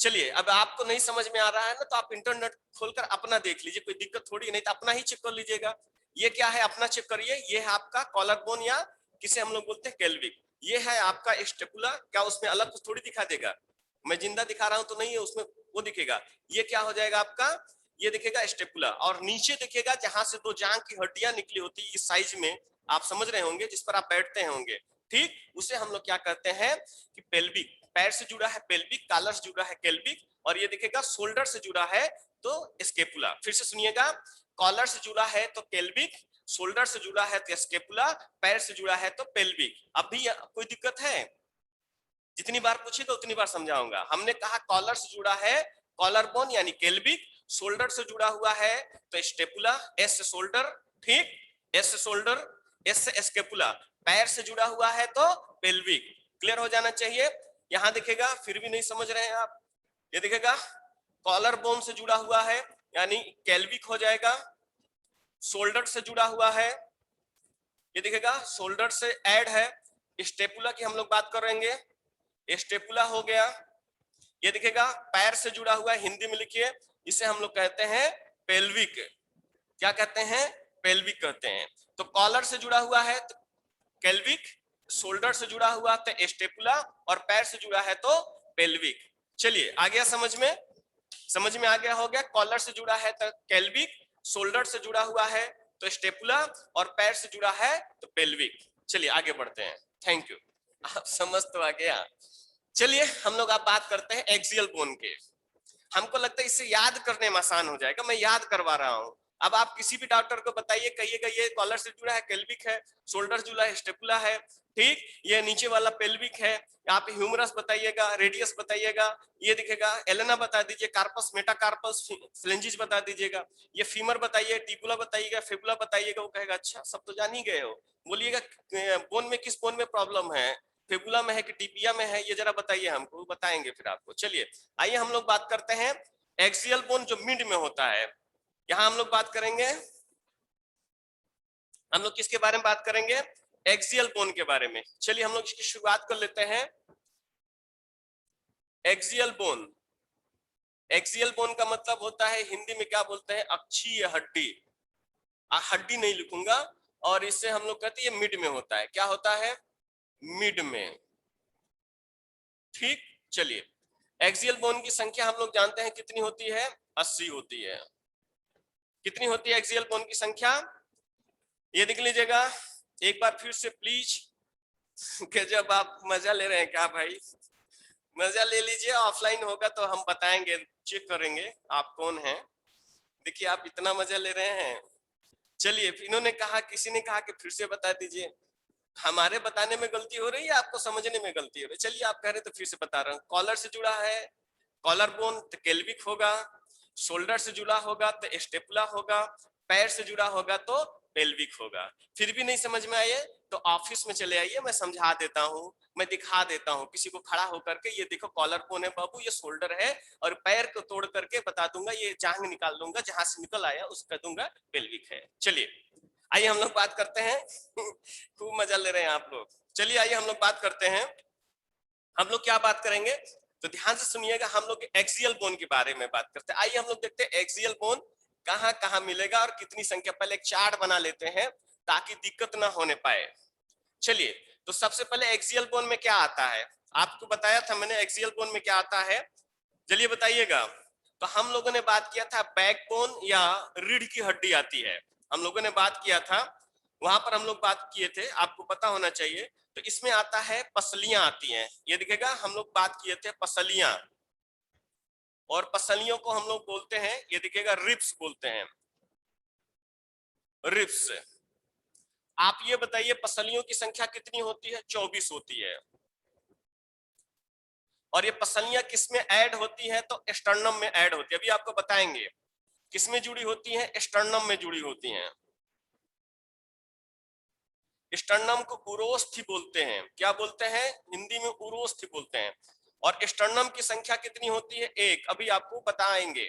चलिए अब आपको नहीं समझ में आ रहा है ना, तो आप इंटरनेट खोलकर अपना देख लीजिए, कोई दिक्कत थोड़ी, नहीं तो अपना ही चेक कर लीजिएगा। ये क्या है, अपना चेक करिए, ये है आपका कॉलर बोन, या किसे हम लोग बोलते हैं केल्विक। ये है आपका स्टेपुला, क्या उसमें अलग कुछ थोड़ी दिखा देगा, मैं जिंदा दिखा रहा हूं तो नहीं है उसमें, वो दिखेगा। ये क्या हो जाएगा आपका, ये दिखेगा स्टेपुला, और नीचे दिखेगा जहां से दो जांघ की हड्डियां निकली होती है इस साइज में, आप समझ रहे होंगे, जिस पर आप बैठते होंगे, ठीक, उसे हम लोग क्या कहते हैं कि पेल्विक। पैर से जुड़ा है पेल्विक, कॉलर से जुड़ा है केल्विक, और ये दिखेगा शोल्डर से जुड़ा है तो स्केपुला। फिर से सुनिएगा, कॉलर से जुड़ा है तो केल्विक, शोल्डर से जुड़ा है तो स्केपुला, पैर से जुड़ा है तो पेल्विक। अब भी कोई दिक्कत है? जितनी बार पूछेगा उतनी बार समझाऊंगा। हमने कहा कॉलर से जुड़ा है कॉलर बोन यानी केल्विक, शोल्डर से जुड़ा हुआ है तो स्टेपुला, एस से शोल्डर, ठीक, एस से शोल्डर, एस से स्केपुला, पैर से जुड़ा हुआ है तो पेल्विक। क्लियर हो जाना चाहिए। यहां दिखेगा, फिर भी नहीं समझ रहे हैं आप, ये दिखेगा कॉलर बोन से जुड़ा हुआ है यानी केल्विक हो जाएगा, शोल्डर से जुड़ा हुआ है, ये दिखेगा शोल्डर से ऐड है, स्टेपुला की हम लोग बात करेंगे, स्टेपुला हो गया। ये दिखेगा पैर से जुड़ा हुआ है, हिंदी में लिखिए, इसे हम लोग कहते हैं पेल्विक। क्या कहते हैं? पेल्विक कहते हैं। तो कॉलर से जुड़ा हुआ है तो केल्विक, शोल्डर से जुड़ा हुआ तो स्टेपुला, और पैर से जुड़ा है तो पेल्विक। चलिए आ गया समझ में? समझ में आ गया, हो गया। कॉलर से जुड़ा है तो केल्विक, शोल्डर से जुड़ा हुआ है तो स्टेपुला, और पैर से जुड़ा है तो पेल्विक। चलिए आगे बढ़ते हैं। थैंक यू, आप समझ तो आ गया। चलिए हम लोग आप बात करते हैं एक्सियल बोन के। हमको लगता है इससे याद करने में आसान हो जाएगा, मैं याद करवा रहा हूं। अब आप किसी भी डॉक्टर को बताइए, कहिएगा ये कॉलर से जुड़ा है पेल्विक है, शोल्डर जुड़ा है स्टेपुला है, ठीक, ये नीचे वाला पेल्विक है, यहाँ पे ह्यूमरस बताइएगा, रेडियस बताइएगा, ये दिखेगा एलेना बता दीजिए, कार्पस, मेटाकार्पस, फ्लेंजिस बता दीजिएगा, ये फीमर बताइए, टिबुला बताइएगा, फिबुला बताइएगा। वो कहेगा अच्छा सब तो जान ही गए हो, बोलिएगा बोन में किस बोन में प्रॉब्लम है, फिबुला में है कि टिबिया में है, ये जरा बताइए हमको, बताएंगे फिर आपको। चलिए आइए हम लोग बात करते हैं एक्सियल बोन जो मिड में होता है। यहां हम लोग बात करेंगे, हम लोग किसके बारे में बात करेंगे? एक्सियल बोन के बारे में। चलिए हम लोग इसकी शुरुआत कर लेते हैं। एक्सियल बोन, एक्सियल बोन का मतलब होता है, हिंदी में क्या बोलते हैं, अक्षीय हड्डी। हड्डी नहीं लिखूंगा, और इससे हम लोग कहते हैं ये मिड में होता है। क्या होता है? मिड में, ठीक। चलिए एक्सियल बोन की संख्या हम लोग जानते हैं कितनी होती है, 80 होती है। कितनी होती है एक्सियल बोन की संख्या? ये देख लीजिएगा एक बार फिर से प्लीज। कि जब आप मजा ले रहे हैं क्या भाई, मजा ले लीजिए, ऑफलाइन होगा तो हम बताएंगे, चेक करेंगे आप कौन हैं। देखिए आप इतना मजा ले रहे हैं। चलिए इन्होंने कहा, किसी ने कहा कि फिर से बता दीजिए। हमारे बताने में गलती हो रही है, आपको समझने में गलती हो रही है। चलिए आप कह रहे तो फिर से बता रहा हूँ। कॉलर से जुड़ा है, कॉलर बोन तो केल्विक होगा, शोल्डर से जुड़ा होगा तो स्टेपुला होगा, पैर से जुड़ा होगा तो पेल्विक होगा। फिर भी नहीं समझ में आए तो ऑफिस में चले आइए, मैं समझा देता हूँ, मैं दिखा देता हूँ किसी को खड़ा होकर के, ये देखो कॉलर बोन है बाबू, ये शोल्डर है, और पैर को तोड़ करके बता दूंगा, ये जांग निकाल दूंगा, जहां से निकल आया उसका दूंगा पेल्विक है। चलिए आइए हम लोग बात करते हैं खूब मजा ले रहे हैं आप लोग। चलिए आइए हम लोग बात करते हैं, हम लोग क्या बात करेंगे तो ध्यान से सुनिएगा, हम लोग एक्सियल बोन के बारे में बात करते हैं। आइए हम लोग देखते हैं एक्सियल बोन कहां कहां मिलेगा और कितनी संख्या। पहले एक चार्ट बना लेते हैं ताकि दिक्कत ना होने पाए। चलिए तो सबसे पहले एक्सियल बोन में क्या आता है, आपको बताया था मैंने एक्सियल बोन में क्या आता है, चलिए बताइएगा। तो हम लोगों ने बात किया था बैकबोन या रीढ़ की हड्डी आती है, हम लोगों ने बात किया था, वहां पर हम लोग बात किए थे, आपको पता होना चाहिए। तो इसमें आता है पसलियां आती हैं, ये दिखेगा हम लोग बात किए थे पसलियां, और पसलियों को हम लोग बोलते हैं, ये दिखेगा रिब्स बोलते हैं, रिब्स। आप ये बताइए पसलियों की संख्या कितनी होती है, 24 होती है। और ये पसलियां किसमें ऐड होती है तो स्टर्नम में ऐड होती है, अभी आपको बताएंगे किसमें जुड़ी होती है, स्टर्नम में जुड़ी होती हैं। स्टर्नम को उरोस्थि बोलते हैं, क्या बोलते हैं हिंदी में, उरोस्थि बोलते हैं। और स्टर्नम की संख्या कितनी होती है, एक, अभी आपको बताएंगे।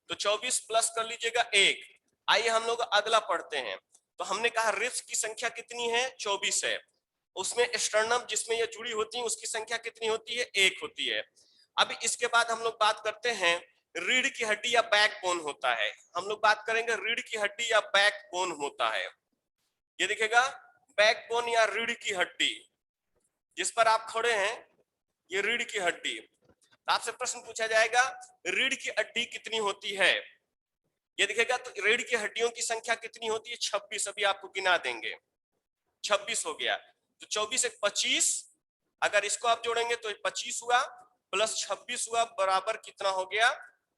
तो 24 प्लस कर लीजिएगा एक। आइए हम लोग अगला पढ़ते हैं। तो हमने कहा रिब्स की संख्या कितनी है, 24 है, उसमें स्टर्नम जिसमें ये जुड़ी होती है उसकी संख्या कितनी होती है, एक होती है। अब इसके बाद हम लोग बात करते हैं रीढ़ की हड्डी या बैकबोन होता है, हम लोग बात करेंगे रीढ़ की हड्डी या बैकबोन होता है। ये दिखेगा बैकबोन या रीढ़ की हड्डी, जिस पर आप खड़े हैं ये रीढ़ की हड्डी। आपसे प्रश्न पूछा जाएगा रीढ़ की हड्डी कितनी होती है, ये दिखेगा तो रीढ़ की हड्डियों की संख्या कितनी होती है, 26, अभी आपको गिना देंगे, 26 हो गया। तो 24 एक 25, अगर इसको आप जोड़ेंगे तो 25 हुआ, प्लस 26 हुआ, बराबर कितना हो गया,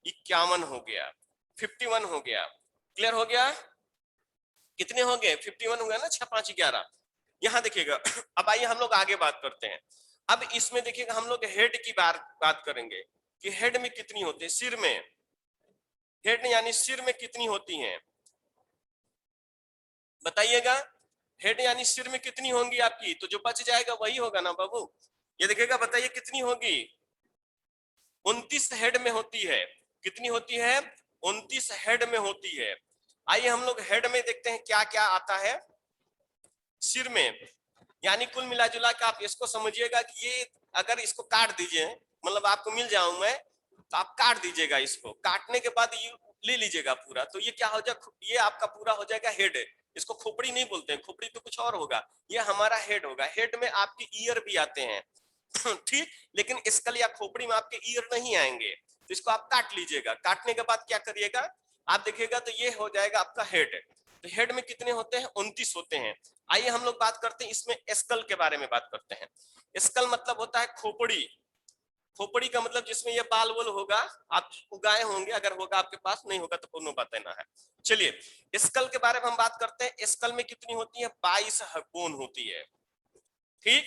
51 हो गया, 51 हो गया। क्लियर हो गया, कितने हो गए, 51 हो गया ना, 6 5 11। यहाँ देखिएगा अब आइए हम लोग आगे बात करते हैं। अब इसमें देखिएगा हम लोग हेड की बात करेंगे कि हेड में कितनी होती है, सिर में, हेड यानी सिर में कितनी होती हैं, बताइएगा। हेड यानी सिर में कितनी होंगी आपकी, तो जो बच जाएगा वही होगा ना बाबू। ये देखिएगा, बताइए कितनी होगी, 29 हेड में होती है, कितनी होती है, 29 हेड में होती है। आइए हम लोग हेड में देखते हैं क्या क्या आता है सिर में। यानी कुल मिला जुला के आप इसको समझिएगा कि ये अगर इसको काट दीजिए, मतलब आपको मिल जाऊं मैं, तो आप काट दीजिएगा, इसको काटने के बाद ये ले लीजिएगा पूरा, तो ये क्या हो जाएगा, ये आपका पूरा हो जाएगा हेड। इसको खोपड़ी नहीं बोलते हैं, खोपड़ी तो कुछ और होगा, ये हमारा हेड होगा। हेड में आपके ईयर भी आते हैं ठीक, लेकिन स्कल या खोपड़ी में आपके ईयर नहीं आएंगे, तो इसको आप काट लीजिएगा। काटने के बाद क्या करिएगा, आप देखिएगा तो ये हो जाएगा आपका हेड। तो हेड में कितने होते हैं, 29 होते हैं। आइए हम लोग बात करते हैं इसमें स्कल के बारे में बात करते हैं। स्कल मतलब होता है खोपड़ी, खोपड़ी का मतलब जिसमें ये बाल वोल होगा, आप उगाए होंगे, अगर होगा आपके पास, नहीं होगा तो कोनो बात ना है। चलिए स्कल के बारे में हम बात करते हैं। स्कल में कितनी होती है, 22 बोन होती है, ठीक,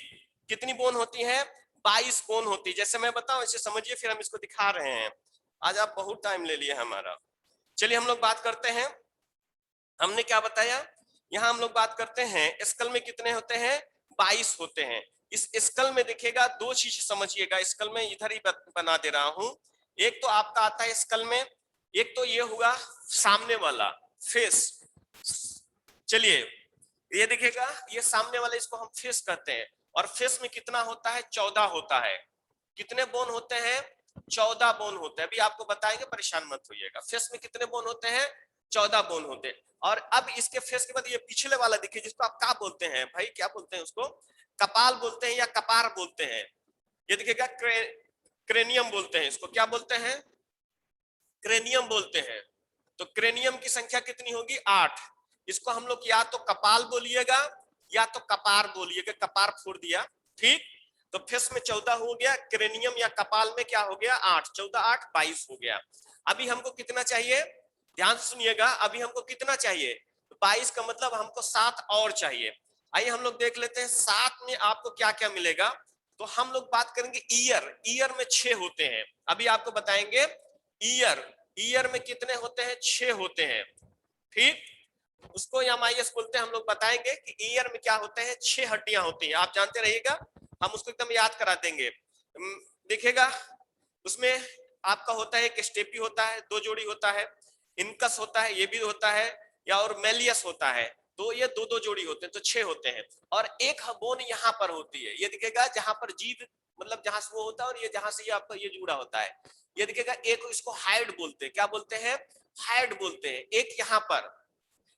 कितनी बोन होती है, 22 बोन होती है। जैसे मैं बताऊं इसे समझिए, फिर हम इसको दिखा रहे हैं, आज आप बहुत टाइम ले लिए हमारा। चलिए हम लोग बात करते हैं, हमने क्या बताया, यहाँ हम लोग बात करते हैं स्कल में कितने होते हैं, 22 होते हैं। इस स्कल में देखिएगा दो चीज समझिएगा, स्कल में इधर ही बना दे रहा हूं। एक तो आपका आता है स्कल में, एक तो ये हुआ सामने वाला फेस। चलिए ये देखिएगा, ये सामने वाला, इसको हम फेस कहते हैं। और फेस में कितना होता है, 14 होता है। कितने बोन होते हैं, 14 बोन होते हैं, अभी आपको बताएंगे, परेशान मत होइएगा। फेस में कितने बोन होते हैं, 14 बोन होते हैं। और अब इसके फेस के बाद ये पिछले वाला देखिए, जिसको आप क्या बोलते हैं भाई, क्या बोलते हैं उसको, कपाल बोलते हैं या कपार बोलते हैं। ये देखिएगा क्रेनियम बोलते हैं इसको, क्या बोलते हैं, क्रेनियम बोलते हैं। तो क्रेनियम की संख्या कितनी होगी, 8। इसको हम लोग या तो कपाल बोलिएगा या तो कपार बोलिएगा, कपार फोड़ दिया, ठीक। तो फेस में 14 हो गया, क्रेनियम या कपाल में क्या हो गया, 8, 14 8 22 हो गया। अभी हमको कितना चाहिए, ध्यान से सुनिएगा, अभी हमको कितना चाहिए, 22 का मतलब हमको 7 और चाहिए। आइए हम लोग देख लेते हैं 7 में आपको क्या क्या मिलेगा। तो हम लोग बात करेंगे ईयर। ईयर में 6 होते हैं, अभी आपको बताएंगे। ईयर, ईयर में कितने होते हैं? 6 होते हैं। ठीक, उसको एमआईएस बोलते हैं। हम लोग बताएंगे कि ईयर में क्या होते हैं। 6 हड्डियां होती हैं, आप जानते रहिएगा, हम उसको एकदम याद करा देंगे। देखिएगा उसमें आपका होता है एक स्टेपी होता है, 2 जोड़ी होता है, इनकस होता है, ये भी होता है, या और मेलियस होता है। तो ये 2-2 जोड़ी होते हैं, तो 6 होते हैं। और एक बोन यहाँ पर होती है, ये दिखेगा जहां पर जीभ, मतलब जहां से वो होता है, और ये जहां से ये आपका ये जुड़ा होता है, ये दिखेगा। एक इसको हाइड बोलते हैं, क्या बोलते हैं? हाइड बोलते हैं। एक यहाँ पर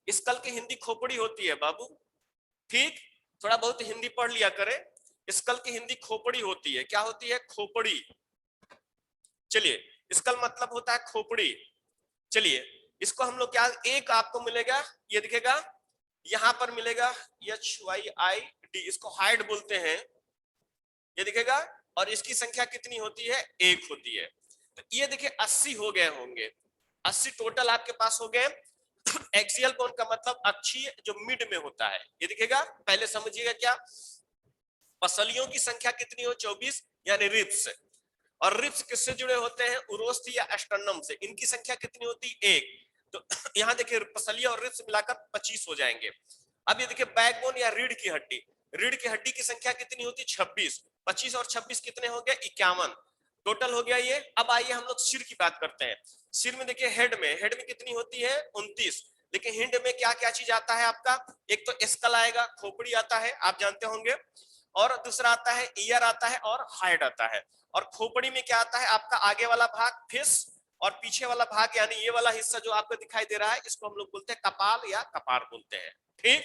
स्कल की हिंदी खोपड़ी होती है बाबू, ठीक, थोड़ा बहुत हिंदी पढ़ लिया करें। स्कल की हिंदी खोपड़ी होती है, क्या होती है? खोपड़ी। चलिए, स्कल मतलब होता है खोपड़ी। चलिए, इसको हम लोग क्या, एक आपको मिलेगा, ये दिखेगा यहां पर मिलेगा HYID, इसको हाइड बोलते हैं, ये दिखेगा। और इसकी संख्या कितनी होती है? 1 होती है। तो ये देखिए 80 हो गए होंगे, 80 टोटल आपके पास हो गए। एक्सियल बोन का मतलब अक्षीय जो मिड में होता है, ये दिखेगा। पहले समझिएगा क्या, पसलियों की संख्या कितनी हो? 24, यानी रिब्स। और रिब्स किससे जुड़े होते हैं? उरोस्थी या एस्टर्नम से। इनकी संख्या कितनी होती? 1। तो यहाँ देखिए पसलियां और रिब्स मिलाकर 25 हो जाएंगे। अब ये देखिए बैकबोन या रीढ़ की हड्डी, रीढ़ की हड्डी की संख्या कितनी होती? 26। 25 और 26 कितने हो गए? 51 टोटल हो गया ये। अब आइए हम लोग सिर की बात करते हैं। सिर में देखिए हेड में कितनी होती है? 29। लेकिन हिंड में क्या क्या चीज आता है आपका? एक तो स्कल आएगा, खोपड़ी आता है, आप जानते होंगे, और दूसरा आता है ईयर आता है, और हाइड आता है। और खोपड़ी में क्या आता है? आपका आगे वाला भाग फिश, और पीछे वाला भाग यानी ये वाला हिस्सा जो आपको दिखाई दे रहा है, इसको हम लोग बोलते हैं कपाल या कपार बोलते हैं। ठीक,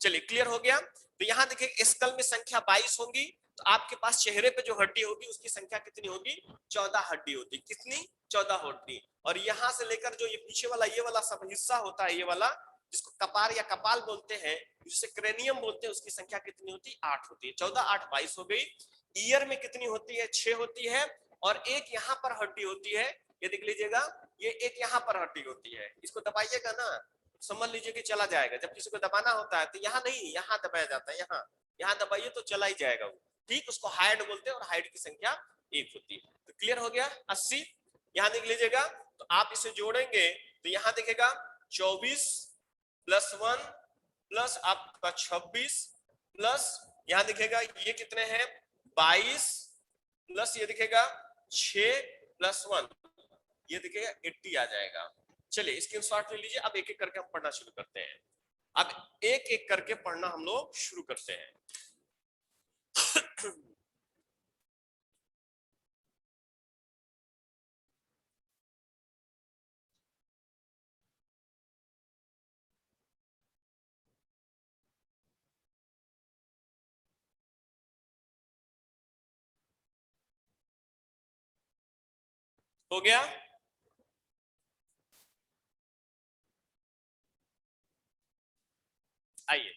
चलिए क्लियर हो गया। तो यहाँ देखिए स्कल में संख्या 22 होंगी, तो आपके पास चेहरे पे जो हड्डी होगी उसकी संख्या कितनी होगी? 14 हड्डी होती। कितनी? 14 हड्डी। और यहां से लेकर जो ये पीछे वाला ये वाला सब हिस्सा होता है, ये वाला जिसको कपार या कपाल बोलते हैं, जिसे क्रेनियम बोलते हैं, उसकी संख्या कितनी होती है? 8 होती है। 14 8 22 हो गई। ईयर में कितनी होती है? 6 होती है। और एक यहाँ पर हड्डी होती है, ये देख लीजिएगा, ये एक यहाँ पर हड्डी होती है, इसको दबाइएगा ना, समझ लीजिए कि चला जाएगा। जब किसी को दबाना होता है तो यहाँ नहीं, यहाँ दबाया जाता है, यहाँ दबाइए तो चला ही जाएगा वो। ठीक, उसको हाइड बोलते हैं, और हाइड की संख्या 1 होती है। तो क्लियर हो गया 80। यहाँ देख लीजिएगा, तो आप इसे जोड़ेंगे तो यहाँ देखेगा 24 प्लस 1 प्लस आपका 26 प्लस यहाँ दिखेगा ये कितने हैं? 22 प्लस ये दिखेगा 6 प्लस 1, ये दिखेगा 80 आ जाएगा। चलिए स्क्रीनशॉट ले लीजिए। अब एक एक करके हम पढ़ना शुरू करते हैं। अब एक एक करके पढ़ना हम लोग शुरू करते हैं। हो गया? आइए,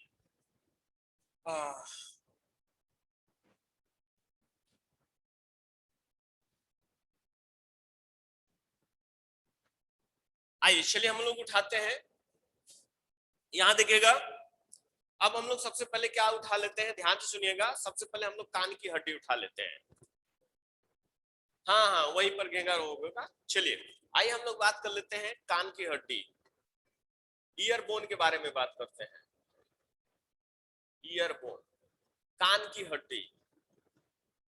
आइए चलिए हम लोग उठाते हैं। यहां देखिएगा, अब हम लोग सबसे पहले क्या उठा लेते हैं, ध्यान से सुनिएगा। सबसे पहले हम लोग कान की हड्डी उठा लेते हैं। हाँ हाँ, वहीं पर घेंगा होगा। चलिए आइए हम लोग बात कर लेते हैं कान की हड्डी, ईयर बोन के बारे में बात करते हैं। ईयर बोन, कान की हड्डी,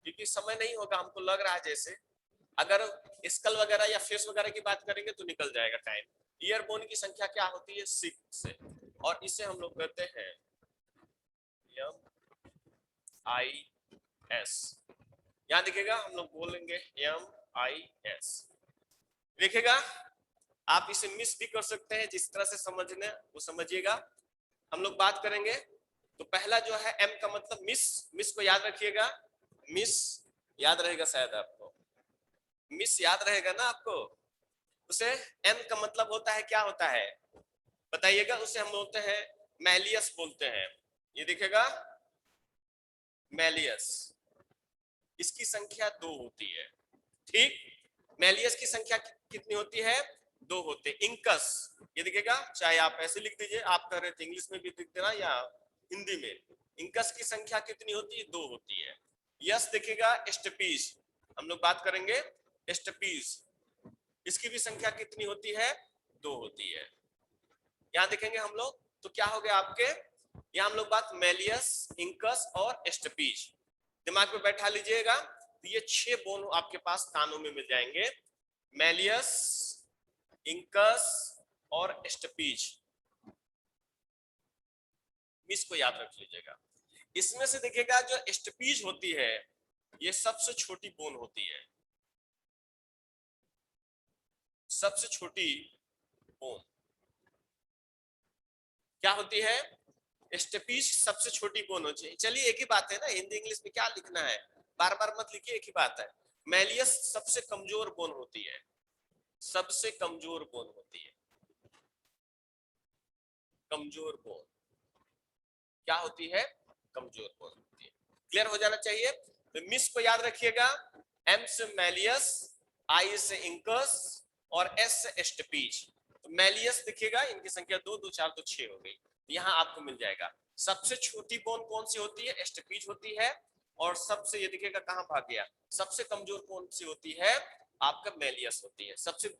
क्योंकि समय नहीं होगा, हमको लग रहा है जैसे अगर स्कल वगैरह या फेस वगैरह की बात करेंगे तो निकल जाएगा टाइम। ईयर बोन की संख्या क्या होती है? 6, और इसे हम लोग कहते हैं MIS। यहाँ देखिएगा हम लोग बोलेंगे MIS। देखिएगा आप इसे मिस भी कर सकते हैं, जिस तरह से समझने वो समझिएगा। हम लोग बात करेंगे तो पहला जो है M का मतलब मिस, मिस को याद रखिएगा। मिस याद रहेगा शायद आपको, मिस याद रहेगा ना आपको। उसे M का मतलब होता है, क्या होता है बताइएगा? उसे हम बोलते हैं मैलियस बोलते हैं। ये दिखेगा मैलियस, इसकी संख्या 2 होती है। ठीक, मैलियस की संख्या कितनी होती है? 2 होते। इंकस, ये दिखेगा, चाहे आप ऐसे लिख दीजिए, आप कह रहे थे इंग्लिश में भी लिख देना या हिंदी में। इंकस की संख्या कितनी होती है? 2 होती है। यस दिखेगा स्टपीज, हम लोग बात करेंगे स्टपीज, इसकी भी संख्या कितनी होती है, 2 होती है। यहां देखेंगे हम लोग तो क्या हो गया आपके, यहां हम लोग बात मेलियस, इंकस और स्टपीज, दिमाग में बैठा लीजिएगा। तो ये 6 बोन आपके पास कानों में मिल जाएंगे, मेलियस, इंकस और स्टपीज, इसको याद रख लीजिएगा। इसमें से देखिएगा जो स्टपीज होती है ये सबसे छोटी बोन होती है, सबसे छोटी बोन क्या होती है, स्टपीज सबसे छोटी बोन होती है। चलिए एक ही बात है ना, हिंदी इंग्लिश में क्या लिखना है, बार बार मत लिखिए, एक ही बात है। मेलियस सबसे कमजोर बोन होती है, सबसे कमजोर बोन होती है, कमजोर बोन क्या होती है, कमजोर बोन होती है। क्लियर हो जाना चाहिए। तो मिस को याद रखिएगा, एम से मेलियस, आई से इंकस और एस से स्टपीज। तो मेलियस दिखेगा, इनकी संख्या 2 2 4 तो 6 हो गई, यहां आपको मिल जाएगा। सबसे छोटी बोन कौन सी होती है, स्टपीज होती है। और सबसे ये दिखेगा कहां भाग गया, सबसे कमजोर कौन सी होती है, आपका मेलियस होती है। सबसे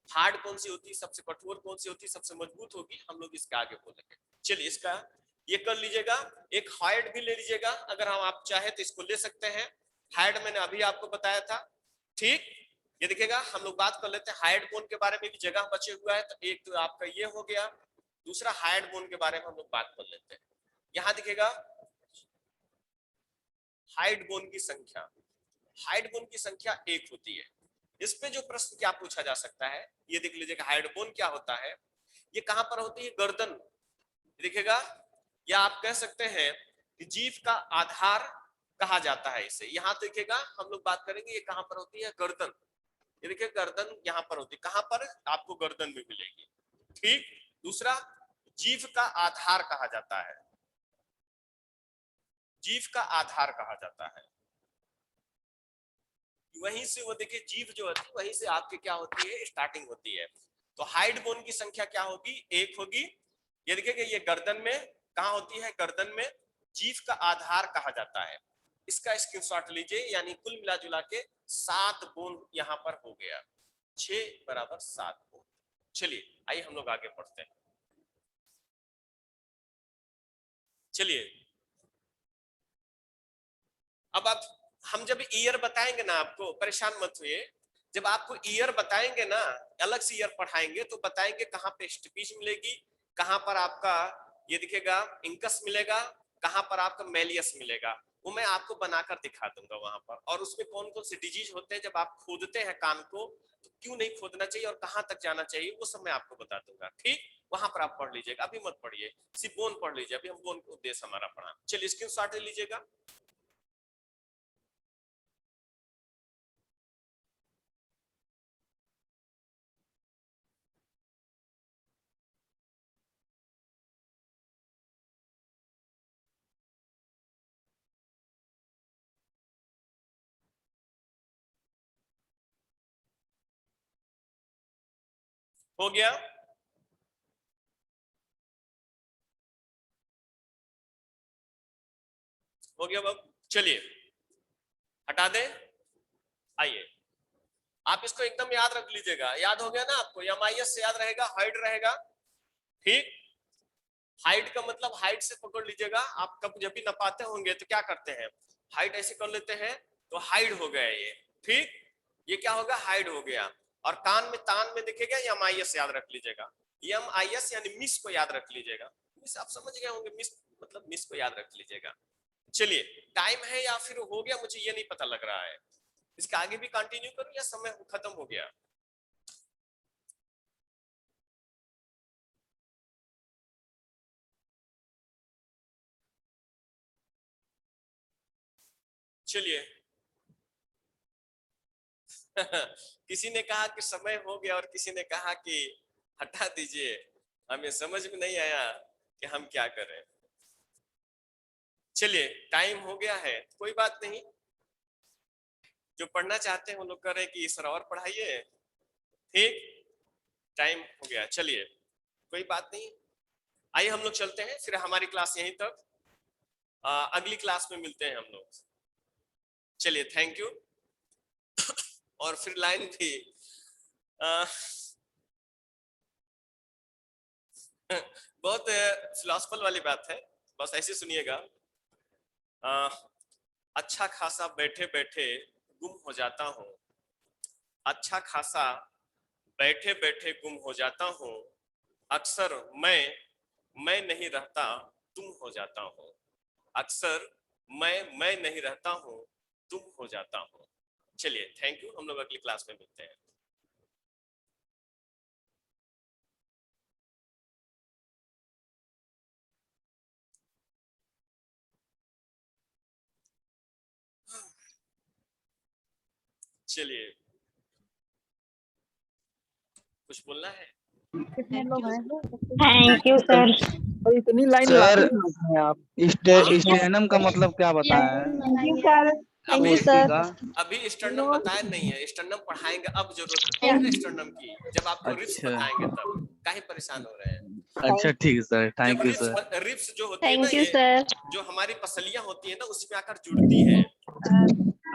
हार्ड कौन सी होती है, सबसे कठोर कौन सी होती है, सबसे मजबूत होगी, हम लोग इसके आगे बोलेंगे। चलिए इसका ये कर लीजिएगा। एक हाइड भी ले लीजिएगा, अगर हम आप चाहे तो इसको ले सकते हैं। हाइड मैंने अभी आपको बताया था, ठीक। ये देखिएगा हम लोग बात कर लेते हैं हाइड बोन के बारे में, भी जगह बचे हुआ है। तो एक तो आपका ये हो गया, दूसरा हाइड बोन के बारे में हम लोग बात कर लेते हैं। यहां दिखेगा हाइड बोन की संख्या, हाइड बोन की संख्या 1 होती है। इस पे जो प्रश्न क्या पूछा जा सकता है, ये देख लीजिएगा हाइड बोन क्या होता है, ये कहां पर होती है, गर्दन, दिखेगा। या आप कह सकते हैं कि जीभ का आधार कहा जाता है इसे। यहां देखिएगा हम लोग बात करेंगे ये कहां पर होती है, गर्दन। ये देखिए गर्दन यहां पर होती है, कहां पर, आपको गर्दन में मिलेगी, ठीक। दूसरा, जीभ का आधार कहा जाता है, जीभ का आधार कहा जाता है। वहीं से वो देखिए जीभ जो होती है वहीं से आपकी क्या होती है, स्टार्टिंग होती है। तो हाइड बोन की संख्या क्या होगी, 1 होगी। ये देखिए ये गर्दन में कहा होती है, गर्दन में, जीभ का आधार कहा जाता है। इसका स्क्रीनशॉट लीजिए, यानी कुल मिला जुला के 7 बोन यहां पर हो गया, 6 बराबर 7 बोन। चलिए आइए हम लोग आगे बढ़ते हैं। चलिए अब आप, हम जब ईयर बताएंगे ना आपको, परेशान मत हुए, जब आपको ईयर बताएंगे ना, अलग से ईयर पढ़ाएंगे तो बताएंगे कहां पे स्टपीज मिलेगी, कहां पर आपका ये दिखेगा इंकस मिलेगा, कहां पर आपका मेलियस मिलेगा, वो मैं आपको बनाकर दिखा दूंगा वहां पर। और उसमें कौन कौन से डिजीज होते हैं, जब आप खोदते हैं कान को तो क्यों नहीं खोदना चाहिए और कहां तक जाना चाहिए, वो सब मैं आपको बता दूंगा, ठीक। वहां पर आप पढ़ लीजिएगा, अभी मत पढ़िए, सिर्फ बोन पढ़ लीजिए, अभी हम बोन का उद्देश्य हमारा पढ़ा। चलिए स्क्रीनशॉट ले लीजिएगा। हो गया, हो गया बाबू। चलिए हटा दें, आइए आप इसको एकदम याद रख लीजिएगा। याद हो गया ना आपको, एमआईएस से याद रहेगा, हाइट रहेगा, ठीक। हाइट का मतलब हाइट से पकड़ लीजिएगा। आप कब जब भी नपाते होंगे तो क्या करते हैं, हाइट ऐसे कर लेते हैं, तो हाइड हो गया ये, ठीक। ये क्या होगा, हाइड हो गया। और कान में तान में दिखेगा, एमआईएस याद रख लीजिएगा। एमआईएस यानी मिस को याद रख लीजिएगा। मिस आप समझ गए होंगे, मिस मतलब मिस को याद रख लीजिएगा। चलिए टाइम है या फिर हो गया, मुझे ये नहीं पता लग रहा है। इसके आगे भी कंटिन्यू करूं या समय खत्म हो गया। चलिए किसी ने कहा कि समय हो गया और किसी ने कहा कि हटा दीजिए, हमें समझ में नहीं आया कि हम क्या करें। चलिए टाइम हो गया है, कोई बात नहीं, जो पढ़ना चाहते हैं वो लोग करें कि सर और पढ़ाइए, ठीक। टाइम हो गया, चलिए कोई बात नहीं। आइए हम लोग चलते हैं, फिर हमारी क्लास यहीं तक, अगली क्लास में मिलते हैं हम लोग। चलिए थैंक यू। और फिर लाइन थी बहुत फिलॉसफल वाली बात है, बस ऐसे सुनिएगा। अच्छा खासा बैठे बैठे गुम हो जाता हूँ, अच्छा खासा बैठे बैठे गुम हो जाता हूँ, अक्सर मैं नहीं रहता तुम हो जाता हूँ, अक्सर मैं नहीं रहता हूँ तुम हो जाता हूँ। चलिए थैंक यू, हम लोग अगली क्लास में मिलते हैं। चलिए कुछ बोलना है? कितने लोग हैं? Thank you sir. और इतनी लाइन सर लाते हैं आप? स्टेनम का मतलब क्या बताया है? Thank you sir. Thank you poetry sir. का? अभी स्टर्नम बताया नहीं है, स्टर्नम पढ़ाएंगे, अब जरूरत होती है ना स्टर्नम की, जब आपको रिप्स अच्छा बताएंगे तब। काहे परेशान हो रहे हैं? अच्छा ठीक है सर, जब थैंक यू सर। रिप्स जो होती है ना, थैंक यू ये सर। जो हमारी पसलियां होती है ना, उसमें आकर जुड़ती है।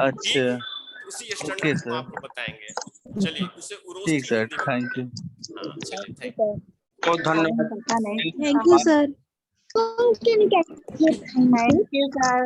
अच्छा ठीक, उसी स्टर्नम ओके को हम सर, आपको बताएंगे। चलिए, उसे ठीक उरोस्थी सर, हिंदी में थैंक बोलते यू। हैं। हाँ चलिए थैंक यू। बहुत धन्यवाद। Thank you sir. Thank you sir.